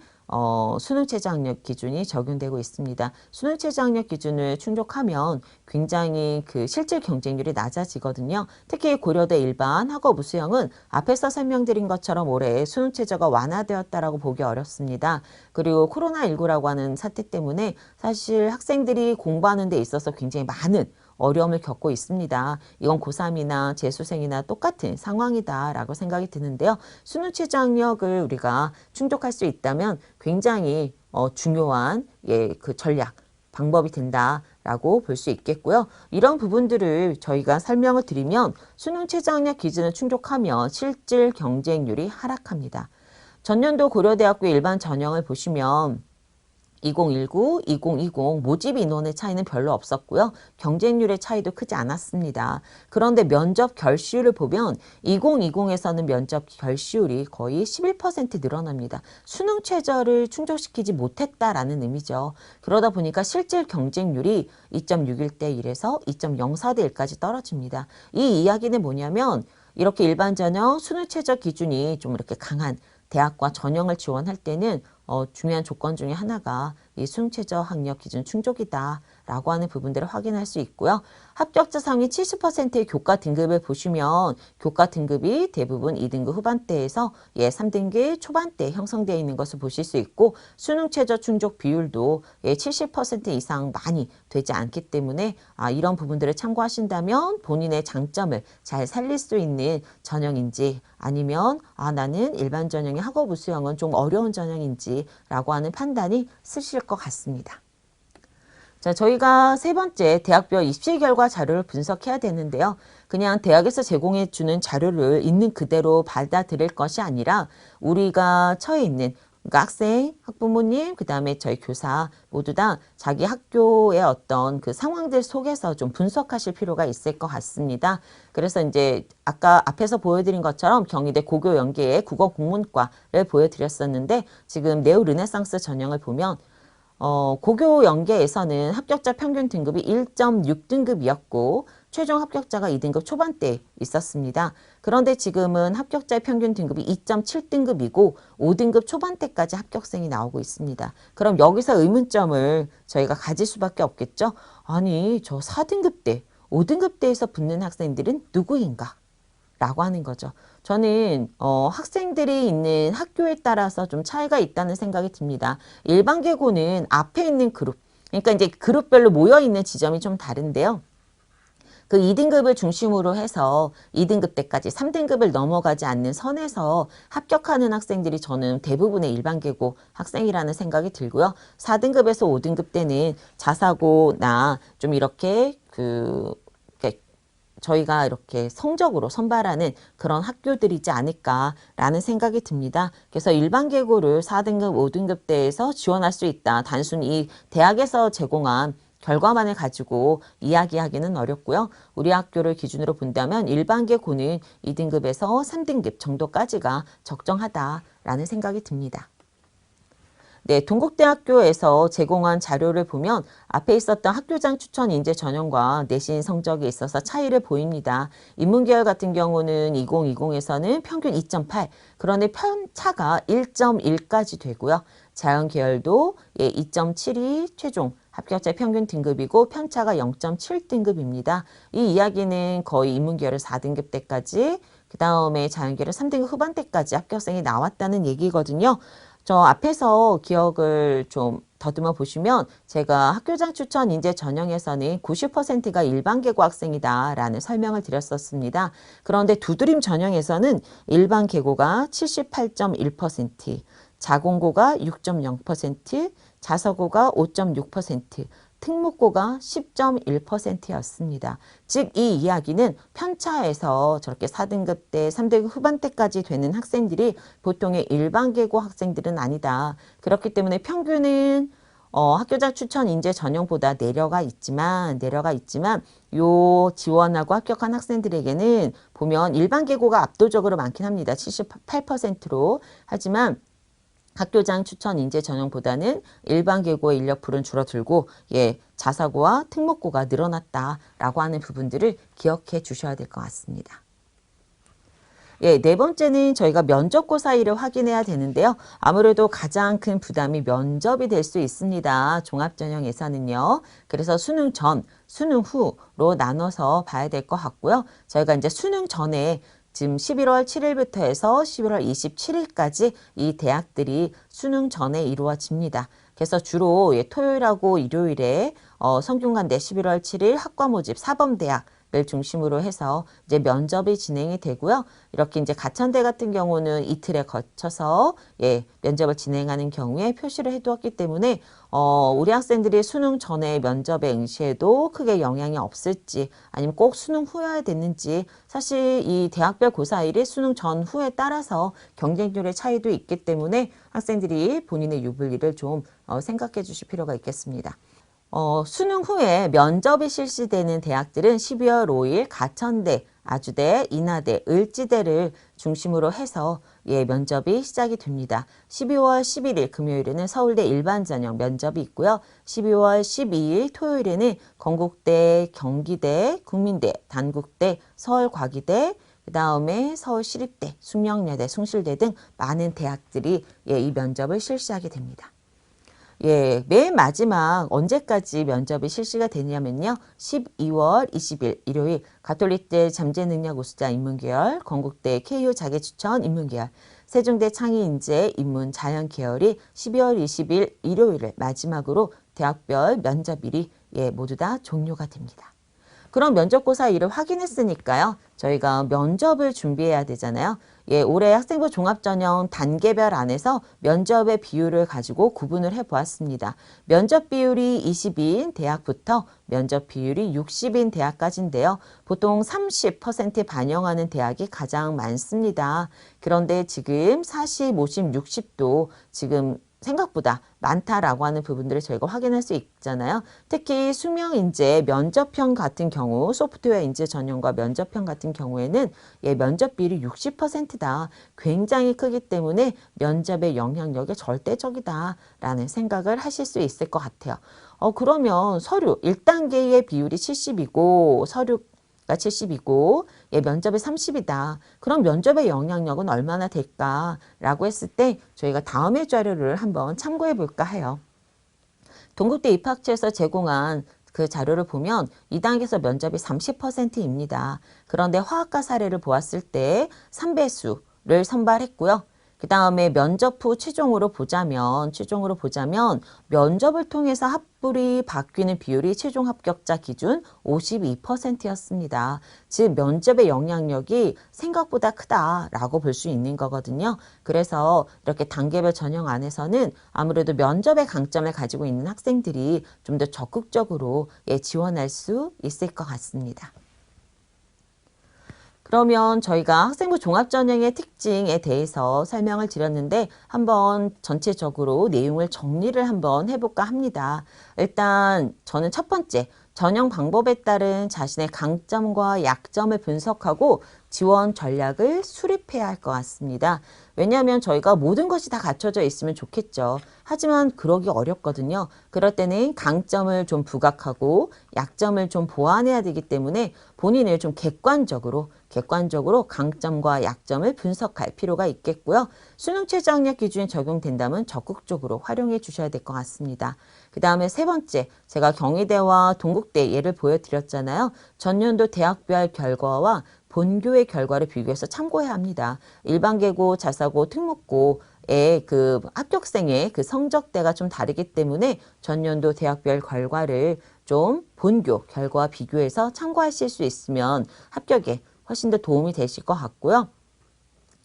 수능 최저학력 기준이 적용되고 있습니다. 수능 최저학력 기준을 충족하면 굉장히 그 실질 경쟁률이 낮아지거든요. 특히 고려대 일반 학업우수형은 앞에서 설명드린 것처럼 올해 수능 최저가 완화되었다라고 보기 어렵습니다. 그리고 코로나19라고 하는 사태 때문에 사실 학생들이 공부하는 데 있어서 굉장히 많은 어려움을 겪고 있습니다. 이건 고3이나 재수생이나 똑같은 상황이다라고 생각이 드는데요. 수능 최저학력을 우리가 충족할 수 있다면 굉장히 중요한 그 전략, 방법이 된다라고 볼 수 있겠고요. 이런 부분들을 저희가 설명을 드리면 수능 최저학력 기준을 충족하면 실질 경쟁률이 하락합니다. 전년도 고려대학교 일반 전형을 보시면 2019, 2020 모집 인원의 차이는 별로 없었고요. 경쟁률의 차이도 크지 않았습니다. 그런데 면접 결시율을 보면 2020에서는 면접 결시율이 거의 11% 늘어납니다. 수능 최저를 충족시키지 못했다라는 의미죠. 그러다 보니까 실질 경쟁률이 2.61대 1에서 2.04대 1까지 떨어집니다. 이 이야기는 뭐냐면 이렇게 일반 전형 수능 최저 기준이 좀 이렇게 강한 대학과 전형을 지원할 때는 중요한 조건 중에 하나가 이 수능 최저 학력 기준 충족이다 라고 하는 부분들을 확인할 수 있고요. 합격자 상위 70%의 교과 등급을 보시면 교과 등급이 대부분 2등급 후반대에서 3등급 초반대에 형성되어 있는 것을 보실 수 있고 수능 최저 충족 비율도 70% 이상 많이 되지 않기 때문에 이런 부분들을 참고하신다면 본인의 장점을 잘 살릴 수 있는 전형인지 아니면 나는 일반 전형의 학업우수형은 좀 어려운 전형인지 라고 하는 판단이 쓰실 것 같습니다. 자, 저희가 세 번째 대학별 입시 결과 자료를 분석해야 되는데요. 그냥 대학에서 제공해 주는 자료를 있는 그대로 받아들일 것이 아니라 우리가 처해 있는 그러니까 학생, 학부모님, 그 다음에 저희 교사 모두 다 자기 학교의 어떤 그 상황들 속에서 좀 분석하실 필요가 있을 것 같습니다. 그래서 이제 아까 앞에서 보여드린 것처럼 경희대 고교연계의 국어국문과를 보여드렸었는데 지금 네오르네상스 전형을 보면 고교 연계에서는 합격자 평균 등급이 1.6등급이었고 최종 합격자가 2등급 초반대에 있었습니다. 그런데 지금은 합격자의 평균 등급이 2.7등급이고 5등급 초반대까지 합격생이 나오고 있습니다. 그럼 여기서 의문점을 저희가 가질 수밖에 없겠죠. 아니 저 4등급대, 5등급대에서 붙는 학생들은 누구인가? 라고 하는 거죠. 저는 학생들이 있는 학교에 따라서 좀 차이가 있다는 생각이 듭니다. 일반 계고는 앞에 있는 그룹, 그러니까 이제 그룹별로 모여있는 지점이 좀 다른데요. 그 2등급을 중심으로 해서 2등급 때까지 3등급을 넘어가지 않는 선에서 합격하는 학생들이 저는 대부분의 일반 계고 학생이라는 생각이 들고요. 4등급에서 5등급 때는 자사고나 좀 이렇게 저희가 이렇게 성적으로 선발하는 그런 학교들이지 않을까라는 생각이 듭니다. 그래서 일반 계고를 4등급, 5등급 대에서 지원할 수 있다. 단순히 이 대학에서 제공한 결과만을 가지고 이야기하기는 어렵고요. 우리 학교를 기준으로 본다면 일반 계고는 2등급에서 3등급 정도까지가 적정하다라는 생각이 듭니다. 네, 동국대학교에서 제공한 자료를 보면 앞에 있었던 학교장 추천 인재 전형과 내신 성적에 있어서 차이를 보입니다. 인문계열 같은 경우는 2020에서는 평균 2.8, 그런데 편차가 1.1까지 되고요. 자연계열도 2.72 최종 합격자 평균 등급이고 편차가 0.7등급입니다. 이 이야기는 거의 인문계열은 4등급 때까지, 그 다음에 자연계열은 3등급 후반대까지 합격생이 나왔다는 얘기거든요. 저 앞에서 기억을 좀 더듬어 보시면 제가 학교장 추천 인재 전형에서는 90%가 일반 계고 학생이다 라는 설명을 드렸었습니다. 그런데 두드림 전형에서는 일반 계고가 78.1%, 자공고가 6.0%, 자서고가 5.6%, 특목고가 10.1%였습니다. 즉 이 이야기는 편차에서 저렇게 4등급 대 3등급 후반대까지 되는 학생들이 보통의 일반 계고 학생들은 아니다. 그렇기 때문에 평균은 학교장 추천 인재 전형보다 내려가 있지만 요 지원하고 합격한 학생들에게는 보면 일반 계고가 압도적으로 많긴 합니다. 78%로. 하지만 학교장 추천 인재 전형보다는 일반 계고의 인력풀은 줄어들고 자사고와 특목고가 늘어났다라고 하는 부분들을 기억해 주셔야 될 것 같습니다. 네 번째는 저희가 면접고 사이를 확인해야 되는데요. 아무래도 가장 큰 부담이 면접이 될 수 있습니다. 종합전형에서는요. 그래서 수능 전, 수능 후로 나눠서 봐야 될 것 같고요. 저희가 이제 수능 전에 지금 11월 7일부터 해서 11월 27일까지 이 대학들이 수능 전에 이루어집니다. 그래서 주로 토요일하고 일요일에 성균관대 11월 7일 학과 모집 사범대학 을 중심으로 해서 이제 면접이 진행이 되고요. 이렇게 이제 가천대 같은 경우는 이틀에 거쳐서 면접을 진행하는 경우에 표시를 해두었기 때문에 우리 학생들이 수능 전에 면접에 응시해도 크게 영향이 없을지 아니면 꼭 수능 후여야 되는지 사실 이 대학별 고사일이 수능 전후에 따라서 경쟁률의 차이도 있기 때문에 학생들이 본인의 유불리를 좀 생각해 주실 필요가 있겠습니다. 수능 후에 면접이 실시되는 대학들은 12월 5일 가천대, 아주대, 인하대, 을지대를 중심으로 해서 면접이 시작이 됩니다. 12월 11일 금요일에는 서울대 일반전형 면접이 있고요. 12월 12일 토요일에는 건국대, 경기대, 국민대, 단국대, 서울과기대, 그 다음에 서울시립대, 숙명여대, 숭실대 등 많은 대학들이 이 면접을 실시하게 됩니다. 맨 마지막 언제까지 면접이 실시가 되냐면요. 12월 20일 일요일 가톨릭대 잠재능력 우수자 인문계열, 건국대 KU 자기추천 인문계열, 세종대 창의인재 인문 자연계열이 12월 20일 일요일을 마지막으로 대학별 면접일이 모두 다 종료가 됩니다. 그럼 면접고사일을 확인했으니까요. 저희가 면접을 준비해야 되잖아요. 올해 학생부 종합전형 단계별 안에서 면접의 비율을 가지고 구분을 해보았습니다. 면접 비율이 20인 대학부터 면접 비율이 60인 대학까지인데요. 보통 30% 반영하는 대학이 가장 많습니다. 그런데 지금 40, 50, 60도 지금 생각보다 많다라고 하는 부분들을 저희가 확인할 수 있잖아요. 특히 숙명인재 면접형 같은 경우 소프트웨어 인재 전형과 면접형 같은 경우에는 면접 비율이 60%다. 굉장히 크기 때문에 면접의 영향력이 절대적이다라는 생각을 하실 수 있을 것 같아요. 그러면 서류 1단계의 비율이 70이고 서류가 70이고 면접이 30이다. 그럼 면접의 영향력은 얼마나 될까라고 했을 때 저희가 다음의 자료를 한번 참고해 볼까 해요. 동국대 입학처에서 제공한 그 자료를 보면 2단계에서 면접이 30%입니다. 그런데 화학과 사례를 보았을 때 3배수를 선발했고요. 그 다음에 면접 후 최종으로 보자면 면접을 통해서 합불이 바뀌는 비율이 최종 합격자 기준 52%였습니다. 즉 면접의 영향력이 생각보다 크다라고 볼 수 있는 거거든요. 그래서 이렇게 단계별 전형 안에서는 아무래도 면접의 강점을 가지고 있는 학생들이 좀 더 적극적으로 지원할 수 있을 것 같습니다. 그러면 저희가 학생부 종합전형의 특징에 대해서 설명을 드렸는데 한번 전체적으로 내용을 정리를 한번 해볼까 합니다. 일단 저는 첫 번째 전형 방법에 따른 자신의 강점과 약점을 분석하고 지원 전략을 수립해야 할 것 같습니다. 왜냐하면 저희가 모든 것이 다 갖춰져 있으면 좋겠죠. 하지만 그러기 어렵거든요. 그럴 때는 강점을 좀 부각하고 약점을 좀 보완해야 되기 때문에 본인을 좀 객관적으로 강점과 약점을 분석할 필요가 있겠고요. 수능 최저학력 기준이 적용된다면 적극적으로 활용해 주셔야 될 것 같습니다. 그 다음에 세 번째, 제가 경희대와 동국대 예를 보여드렸잖아요. 전년도 대학별 결과와 본교의 결과를 비교해서 참고해야 합니다. 일반계고, 자사고, 특목고의 그 합격생의 그 성적대가 좀 다르기 때문에 전년도 대학별 결과를 좀 본교 결과와 비교해서 참고하실 수 있으면 합격에 훨씬 더 도움이 되실 것 같고요.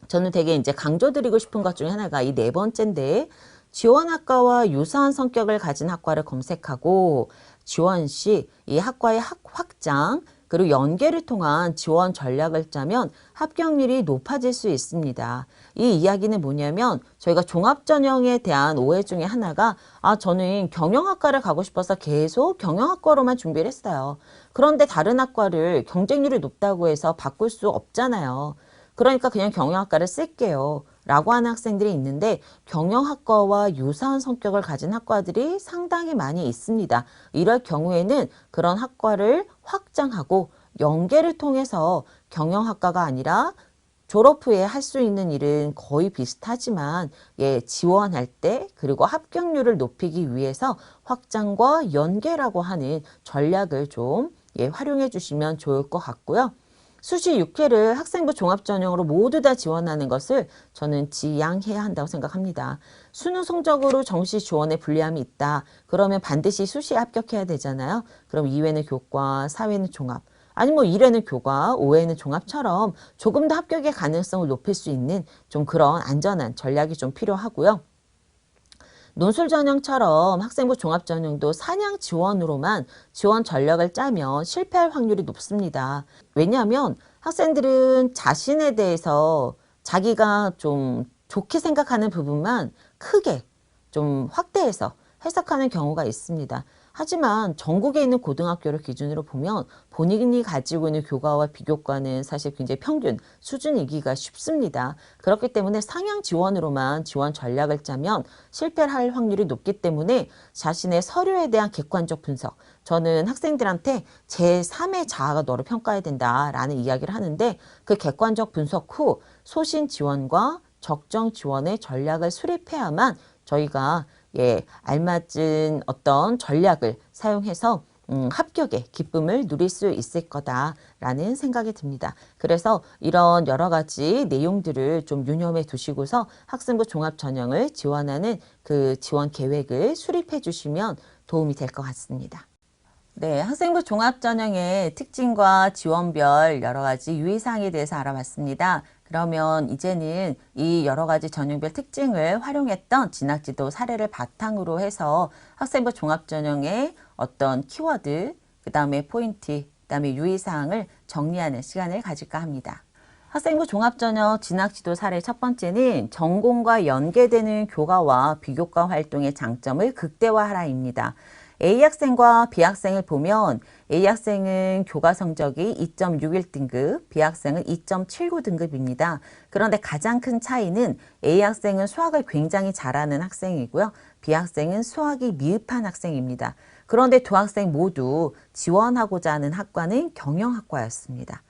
저는 되게 이제 강조드리고 싶은 것 중에 하나가 이 네 번째인데, 지원학과와 유사한 성격을 가진 학과를 검색하고 지원 시 이 학과의 확장 그리고 연계를 통한 지원 전략을 짜면 합격률이 높아질 수 있습니다. 이 이야기는 뭐냐면 저희가 종합전형에 대한 오해 중에 하나가 저는 경영학과를 가고 싶어서 계속 경영학과로만 준비를 했어요. 그런데 다른 학과를 경쟁률이 높다고 해서 바꿀 수 없잖아요. 그러니까 그냥 경영학과를 쓸게요 라고 하는 학생들이 있는데, 경영학과와 유사한 성격을 가진 학과들이 상당히 많이 있습니다. 이럴 경우에는 그런 학과를 확장하고 연계를 통해서 경영학과가 아니라 졸업 후에 할 수 있는 일은 거의 비슷하지만 지원할 때 그리고 합격률을 높이기 위해서 확장과 연계라고 하는 전략을 좀 활용해 주시면 좋을 것 같고요. 수시 6회를 학생부 종합전형으로 모두 다 지원하는 것을 저는 지양해야 한다고 생각합니다. 수능 성적으로 정시 지원에 불리함이 있다. 그러면 반드시 수시에 합격해야 되잖아요. 그럼 2회는 교과, 4회는 종합, 아니 뭐 1회는 교과, 5회는 종합처럼 조금 더 합격의 가능성을 높일 수 있는 좀 그런 안전한 전략이 좀 필요하고요. 논술 전형처럼 학생부 종합 전형도 사냥 지원으로만 지원 전략을 짜면 실패할 확률이 높습니다. 왜냐하면 학생들은 자신에 대해서 자기가 좀 좋게 생각하는 부분만 크게 좀 확대해서 해석하는 경우가 있습니다. 하지만 전국에 있는 고등학교를 기준으로 보면 본인이 가지고 있는 교과와 비교과는 사실 굉장히 평균 수준이기가 쉽습니다. 그렇기 때문에 상향 지원으로만 지원 전략을 짜면 실패할 확률이 높기 때문에 자신의 서류에 대한 객관적 분석, 저는 학생들한테 제3의 자아가 너를 평가해야 된다라는 이야기를 하는데, 그 객관적 분석 후 소신 지원과 적정 지원의 전략을 수립해야만 저희가 알맞은 어떤 전략을 사용해서 합격의 기쁨을 누릴 수 있을 거다라는 생각이 듭니다. 그래서 이런 여러 가지 내용들을 좀 유념해 두시고서 학생부 종합전형을 지원하는 그 지원 계획을 수립해 주시면 도움이 될 것 같습니다. 네, 학생부 종합전형의 특징과 지원별 여러 가지 유의사항에 대해서 알아봤습니다. 그러면 이제는 이 여러 가지 전형별 특징을 활용했던 진학지도 사례를 바탕으로 해서 학생부 종합전형의 어떤 키워드, 그 다음에 포인트, 그 다음에 유의사항을 정리하는 시간을 가질까 합니다. 학생부 종합전형 진학지도 사례 첫 번째는 전공과 연계되는 교과와 비교과 활동의 장점을 극대화하라입니다. A학생과 B학생을 보면 A학생은 교과 성적이 2.61등급, B학생은 2.79등급입니다. 그런데 가장 큰 차이는 A학생은 수학을 굉장히 잘하는 학생이고요. B학생은 수학이 미흡한 학생입니다. 그런데 두 학생 모두 지원하고자 하는 학과는 경영학과였습니다.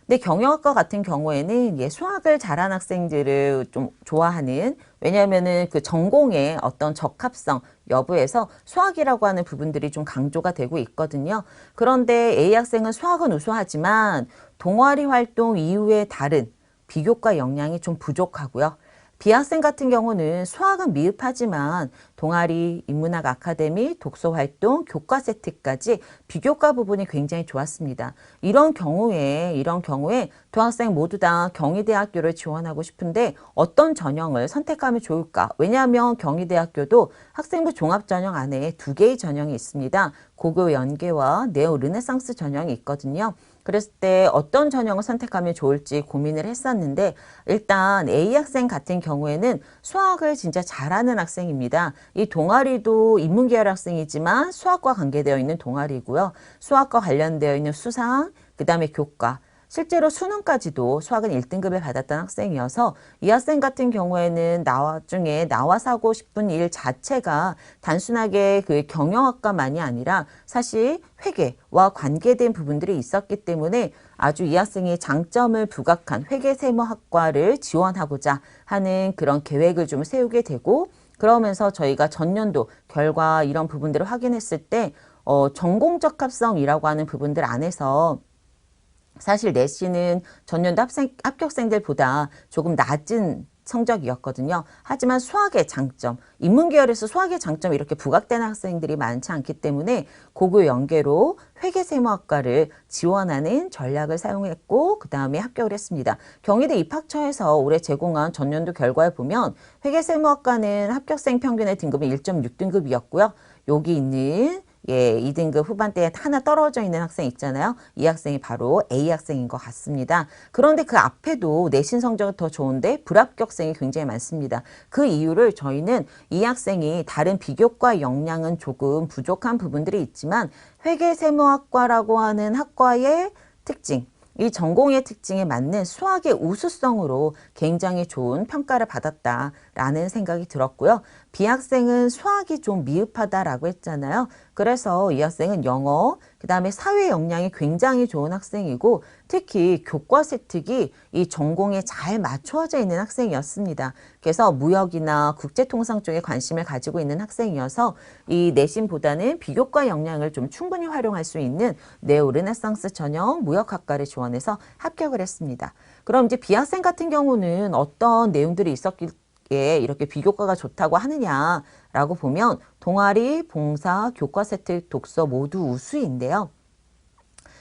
근데 경영학과 같은 경우에는 수학을 잘하는 학생들을 좀 좋아하는, 왜냐하면은 그 전공의 어떤 적합성 여부에서 수학이라고 하는 부분들이 좀 강조가 되고 있거든요. 그런데 A학생은 수학은 우수하지만 동아리 활동 이후에 다른 비교과 역량이 좀 부족하고요. B학생 같은 경우는 수학은 미흡하지만 동아리, 인문학 아카데미, 독서활동, 교과 세트까지 비교과 부분이 굉장히 좋았습니다. 이런 경우에 두 학생 모두 다 경희대학교를 지원하고 싶은데 어떤 전형을 선택하면 좋을까? 왜냐하면 경희대학교도 학생부 종합전형 안에 두 개의 전형이 있습니다. 고교 연계와 네오 르네상스 전형이 있거든요. 그랬을 때 어떤 전형을 선택하면 좋을지 고민을 했었는데, 일단 A학생 같은 경우에는 수학을 진짜 잘하는 학생입니다. 이 동아리도 인문계열 학생이지만 수학과 관계되어 있는 동아리고요. 수학과 관련되어 있는 수상, 그 다음에 교과, 실제로 수능까지도 수학은 1등급을 받았던 학생이어서 이 학생 같은 경우에는 나중에 나와서 하고 싶은 일 자체가 단순하게 그 경영학과만이 아니라 사실 회계와 관계된 부분들이 있었기 때문에 아주 이 학생이 장점을 부각한 회계세무학과를 지원하고자 하는 그런 계획을 좀 세우게 되고, 그러면서 저희가 전년도 결과 이런 부분들을 확인했을 때 전공적 합성이라고 하는 부분들 안에서 사실 내신은 전년도 합격생들보다 조금 낮은 성적이었거든요. 하지만 수학의 장점, 인문계열에서 수학의 장점이 이렇게 부각되는 학생들이 많지 않기 때문에 고교 연계로 회계세무학과를 지원하는 전략을 사용했고 그 다음에 합격을 했습니다. 경희대 입학처에서 올해 제공한 전년도 결과에 보면 회계세무학과는 합격생 평균의 등급은 1.6등급이었고요. 여기 있는 2등급 후반대에 하나 떨어져 있는 학생 있잖아요. 이 학생이 바로 A 학생인 것 같습니다. 그런데 그 앞에도 내신 성적은 더 좋은데 불합격생이 굉장히 많습니다. 그 이유를 저희는 이 학생이 다른 비교과 역량은 조금 부족한 부분들이 있지만 회계세무학과라고 하는 학과의 특징, 이 전공의 특징에 맞는 수학의 우수성으로 굉장히 좋은 평가를 받았다라는 생각이 들었고요. B학생은 수학이 좀 미흡하다라고 했잖아요. 그래서 이 학생은 영어, 그 다음에 사회 역량이 굉장히 좋은 학생이고 특히 교과 세특이 이 전공에 잘 맞춰져 있는 학생이었습니다. 그래서 무역이나 국제통상 쪽에 관심을 가지고 있는 학생이어서 이 내신보다는 비교과 역량을 좀 충분히 활용할 수 있는 네오르네상스 전형 무역학과를 지원해서 합격을 했습니다. 그럼 이제 B학생 같은 경우는 어떤 내용들이 있었길래 이렇게 비교과가 좋다고 하느냐라고 보면 동아리, 봉사, 교과 세특, 독서 모두 우수인데요.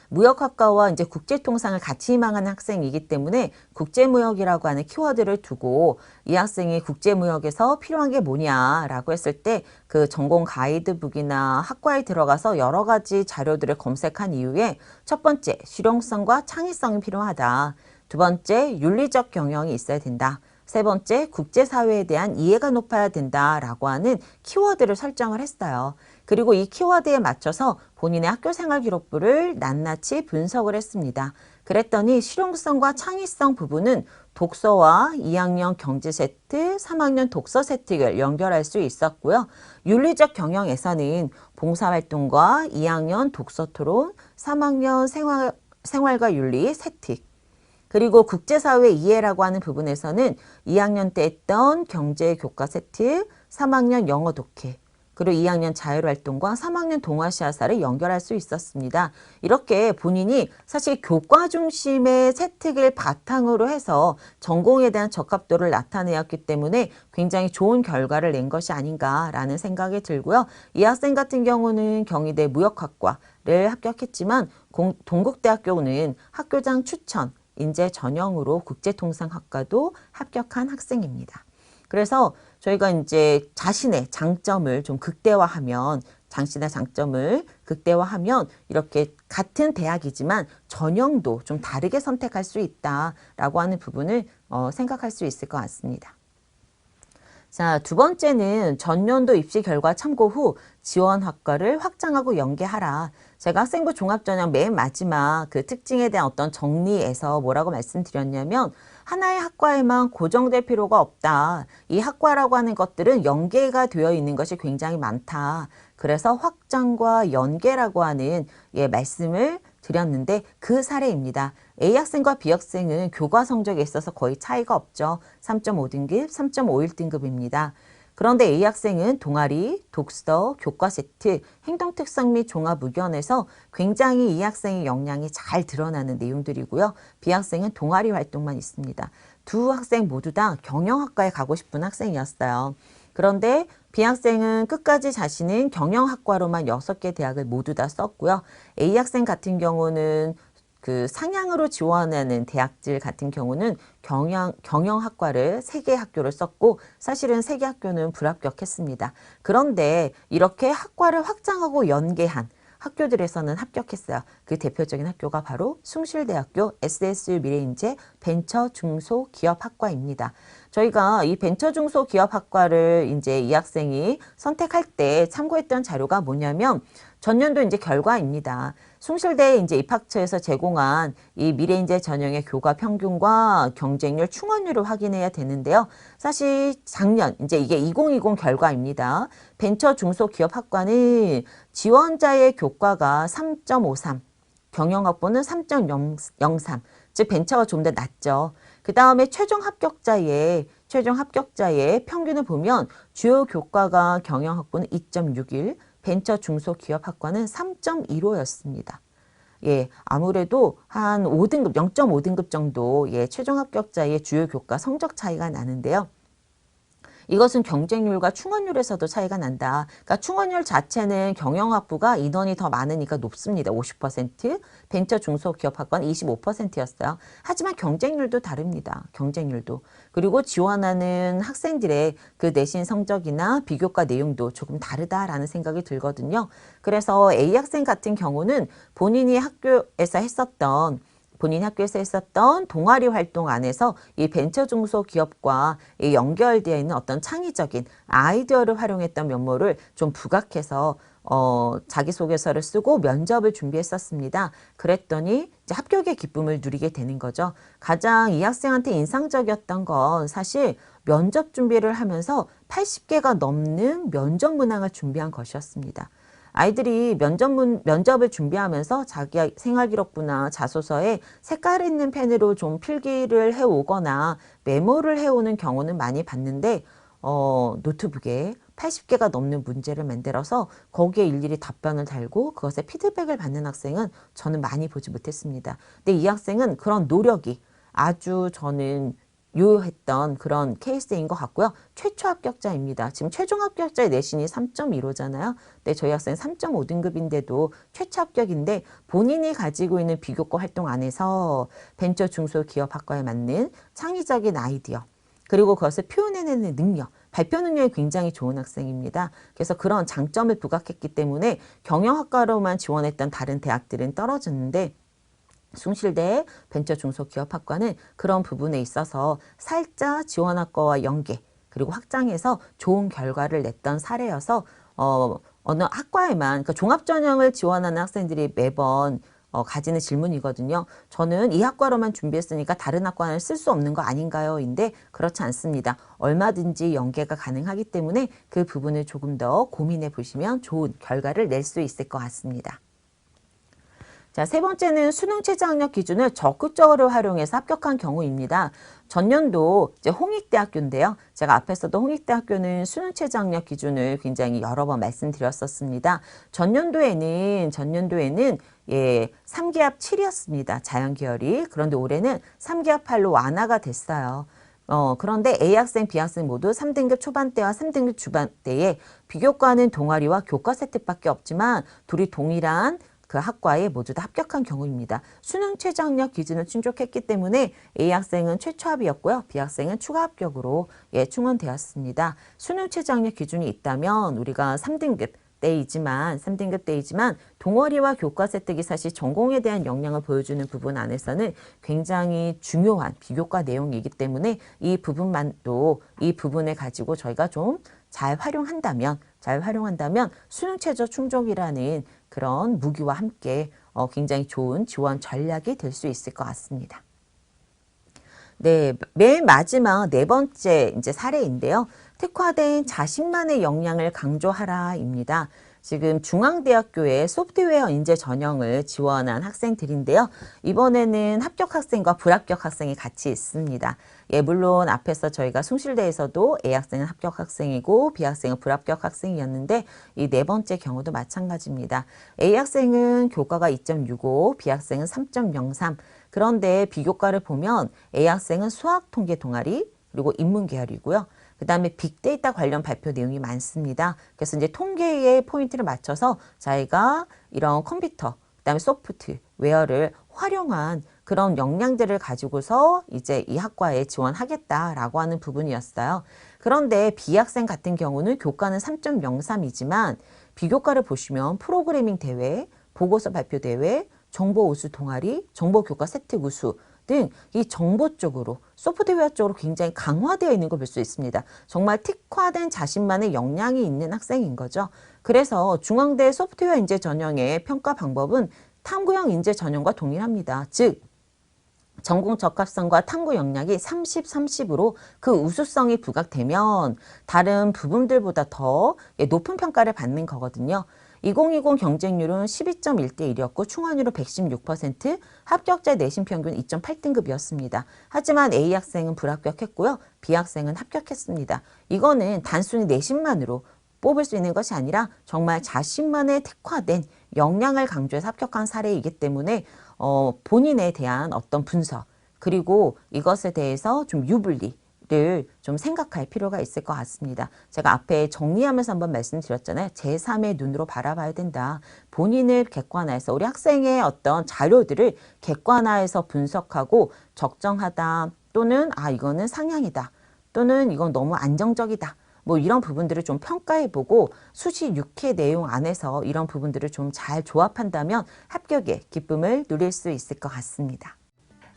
무역학과와 이제 국제통상을 같이 희망하는 학생이기 때문에 국제무역이라고 하는 키워드를 두고 이 학생이 국제무역에서 필요한 게 뭐냐라고 했을 때 그 전공 가이드북이나 학과에 들어가서 여러 가지 자료들을 검색한 이후에 첫 번째, 실용성과 창의성이 필요하다. 두 번째, 윤리적 경영이 있어야 된다. 세 번째, 국제사회에 대한 이해가 높아야 된다라고 하는 키워드를 설정을 했어요. 그리고 이 키워드에 맞춰서 본인의 학교생활 기록부를 낱낱이 분석을 했습니다. 그랬더니 실용성과 창의성 부분은 독서와 2학년 경제 세트, 3학년 독서 세트를 연결할 수 있었고요. 윤리적 경영에서는 봉사활동과 2학년 독서 토론, 3학년 생활과 윤리 세트, 그리고 국제사회 이해라고 하는 부분에서는 2학년 때 했던 경제 교과 세트, 3학년 영어 독해, 그리고 2학년 자율활동과 3학년 동아시아사를 연결할 수 있었습니다. 이렇게 본인이 사실 교과 중심의 세특을 바탕으로 해서 전공에 대한 적합도를 나타내었기 때문에 굉장히 좋은 결과를 낸 것이 아닌가라는 생각이 들고요. 이 학생 같은 경우는 경희대 무역학과를 합격했지만 동국대학교는 학교장 추천, 인재 전형으로 국제통상학과도 합격한 학생입니다. 그래서 저희가 이제 자신의 장점을 좀 극대화하면, 자신의 장점을 극대화하면 이렇게 같은 대학이지만 전형도 좀 다르게 선택할 수 있다라고 하는 부분을 생각할 수 있을 것 같습니다. 자, 두 번째는 전년도 입시 결과 참고 후 지원 학과를 확장하고 연계하라. 제가 학생부 종합전형 맨 마지막 그 특징에 대한 어떤 정리에서 뭐라고 말씀드렸냐면 하나의 학과에만 고정될 필요가 없다. 이 학과라고 하는 것들은 연계가 되어 있는 것이 굉장히 많다. 그래서 확장과 연계라고 하는 말씀을 드렸는데 그 사례입니다. A학생과 B학생은 교과 성적에 있어서 거의 차이가 없죠. 3.5등급, 3.51등급입니다. 그런데 A학생은 동아리, 독서, 교과 세트, 행동특성 및 종합의견에서 굉장히 이 학생의 역량이 잘 드러나는 내용들이고요. B학생은 동아리 활동만 있습니다. 두 학생 모두 다 경영학과에 가고 싶은 학생이었어요. 그런데 B학생은 끝까지 자신은 경영학과로만 6개 대학을 모두 다 썼고요. A학생 같은 경우는 그 상향으로 지원하는 대학들 같은 경우는 경영학과를 3개 학교를 썼고 사실은 3개 학교는 불합격했습니다. 그런데 이렇게 학과를 확장하고 연계한 학교들에서는 합격했어요. 그 대표적인 학교가 바로 숭실대학교 SSU 미래인재 벤처 중소기업학과입니다. 저희가 이 벤처중소기업학과를 이제 이 학생이 선택할 때 참고했던 자료가 뭐냐면 전년도 이제 결과입니다. 숭실대 이제 입학처에서 제공한 이 미래인재 전형의 교과 평균과 경쟁률 충원률을 확인해야 되는데요. 사실 작년 이제 이게 2020 결과입니다. 벤처중소기업학과는 지원자의 교과가 3.53, 경영학부는 3.03, 즉 벤처가 좀 더 낮죠. 그 다음에 최종 합격자의 평균을 보면 주요 교과가 경영학부는 2.61, 벤처 중소기업학과는 3.15였습니다. 예, 아무래도 한 5등급, 0.5등급 정도 예, 최종 합격자의 주요 교과 성적 차이가 나는데요. 이것은 경쟁률과 충원률에서도 차이가 난다. 그러니까 충원률 자체는 경영학부가 인원이 더 많으니까 높습니다. 50%, 벤처 중소기업학과는 25%였어요. 하지만 경쟁률도 다릅니다. 경쟁률도. 그리고 지원하는 학생들의 그 내신 성적이나 비교과 내용도 조금 다르다라는 생각이 들거든요. 그래서 A 학생 같은 경우는 본인이 학교에서 했었던 동아리 활동 안에서 이 벤처중소기업과 연결되어 있는 어떤 창의적인 아이디어를 활용했던 면모를 좀 부각해서 자기소개서를 쓰고 면접을 준비했었습니다. 그랬더니 이제 합격의 기쁨을 누리게 되는 거죠. 가장 이 학생한테 인상적이었던 건 사실 면접 준비를 하면서 80개가 넘는 면접 문항을 준비한 것이었습니다. 아이들이 면접을 준비하면서 자기 생활기록부나 자소서에 색깔 있는 펜으로 좀 필기를 해오거나 메모를 해오는 경우는 많이 봤는데 노트북에 80개가 넘는 문제를 만들어서 거기에 일일이 답변을 달고 그것에 피드백을 받는 학생은 저는 많이 보지 못했습니다. 근데 이 학생은 그런 노력이 아주 저는 유효했던 그런 케이스인 것 같고요. 최초 합격자입니다. 지금 최종 합격자의 내신이 3.15잖아요. 근데 저희 학생 3.5등급인데도 최초 합격인데 본인이 가지고 있는 비교과 활동 안에서 벤처 중소기업학과에 맞는 창의적인 아이디어 그리고 그것을 표현해내는 능력 발표 능력이 굉장히 좋은 학생입니다. 그래서 그런 장점을 부각했기 때문에 경영학과로만 지원했던 다른 대학들은 떨어졌는데 숭실대 벤처중소기업학과는 그런 부분에 있어서 살짝 지원학과와 연계 그리고 확장해서 좋은 결과를 냈던 사례여서 어느 학과에만 그러니까 종합전형을 지원하는 학생들이 매번 가지는 질문이거든요. 저는 이 학과로만 준비했으니까 다른 학과는 쓸 수 없는 거 아닌가요? 인데 그렇지 않습니다. 얼마든지 연계가 가능하기 때문에 그 부분을 조금 더 고민해 보시면 좋은 결과를 낼 수 있을 것 같습니다. 자, 세 번째는 수능 최저학력 기준을 적극적으로 활용해서 합격한 경우입니다. 전년도 이제 홍익대학교인데요. 제가 앞에서도 홍익대학교는 수능 최저학력 기준을 굉장히 여러 번 말씀드렸었습니다. 전년도에는 예, 3기합 7이었습니다. 자연계열이. 그런데 올해는 3기합 8로 완화가 됐어요. 그런데 A학생, B학생 모두 3등급 초반대와 3등급 중반대에 비교과는 동아리와 교과 세특밖에 없지만 둘이 동일한 그 학과에 모두 다 합격한 경우입니다. 수능 최저학력 기준을 충족했기 때문에 A학생은 최초합이었고요. B학생은 추가 합격으로 예, 충원되었습니다. 수능 최저학력 기준이 있다면 우리가 3등급 때이지만 동아리와 교과 세특이 사실 전공에 대한 역량을 보여주는 부분 안에서는 굉장히 중요한 비교과 내용이기 때문에 이 부분을 가지고 저희가 좀 잘 활용한다면 수능 최저 충족이라는 그런 무기와 함께 굉장히 좋은 지원 전략이 될 수 있을 것 같습니다. 네, 맨 마지막 네 번째 이제 사례인데요. 특화된 자신만의 역량을 강조하라입니다. 지금 중앙대학교의 소프트웨어 인재 전형을 지원한 학생들인데요. 이번에는 합격 학생과 불합격 학생이 같이 있습니다. 예, 물론 앞에서 저희가 숭실대에서도 A학생은 합격 학생이고 B학생은 불합격 학생이었는데 이 네 번째 경우도 마찬가지입니다. A학생은 교과가 2.65, B학생은 3.03. 그런데 비교과를 보면 A학생은 수학 통계 동아리 그리고 인문 계열이고요. 그 다음에 빅데이터 관련 발표 내용이 많습니다. 그래서 이제 통계에 포인트를 맞춰서 저희가 이런 컴퓨터, 그 다음에 소프트웨어를 활용한 그런 역량들을 가지고서 이제 이 학과에 지원하겠다라고 하는 부분이었어요. 그런데 B학생 같은 경우는 교과는 3.03이지만 비교과를 보시면 프로그래밍 대회, 보고서 발표 대회, 정보 우수 동아리, 정보 교과 세특 우수 등 이 정보 쪽으로 소프트웨어 쪽으로 굉장히 강화되어 있는 걸 볼 수 있습니다. 정말 특화된 자신만의 역량이 있는 학생인 거죠. 그래서 중앙대 소프트웨어 인재 전형의 평가 방법은 탐구형 인재 전형과 동일합니다. 즉 전공 적합성과 탐구 역량이 30, 30으로 그 우수성이 부각되면 다른 부분들보다 더 높은 평가를 받는 거거든요. 2020 경쟁률은 12.1대 1이었고 충원율은 116%, 합격자 내신 평균 2.8등급이었습니다. 하지만 A 학생은 불합격했고요. B 학생은 합격했습니다. 이거는 단순히 내신만으로 뽑을 수 있는 것이 아니라 정말 자신만의 특화된 역량을 강조해서 합격한 사례이기 때문에 본인에 대한 어떤 분석 그리고 이것에 대해서 좀 유불리를 좀 생각할 필요가 있을 것 같습니다. 제가 앞에 정리하면서 한번 말씀드렸잖아요. 제3의 눈으로 바라봐야 된다. 본인을 객관화해서 우리 학생의 어떤 자료들을 객관화해서 분석하고 적정하다 또는 이거는 상향이다 또는 이건 너무 안정적이다. 뭐 이런 부분들을 좀 평가해보고 수시 6회 내용 안에서 이런 부분들을 좀 잘 조합한다면 합격의 기쁨을 누릴 수 있을 것 같습니다.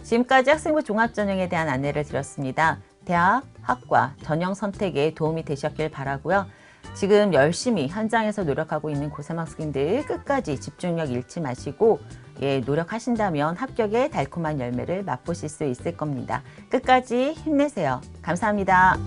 지금까지 학생부 종합전형에 대한 안내를 드렸습니다. 대학, 학과, 전형 선택에 도움이 되셨길 바라고요. 지금 열심히 현장에서 노력하고 있는 고3 학생들 끝까지 집중력 잃지 마시고 노력하신다면 합격의 달콤한 열매를 맛보실 수 있을 겁니다. 끝까지 힘내세요. 감사합니다.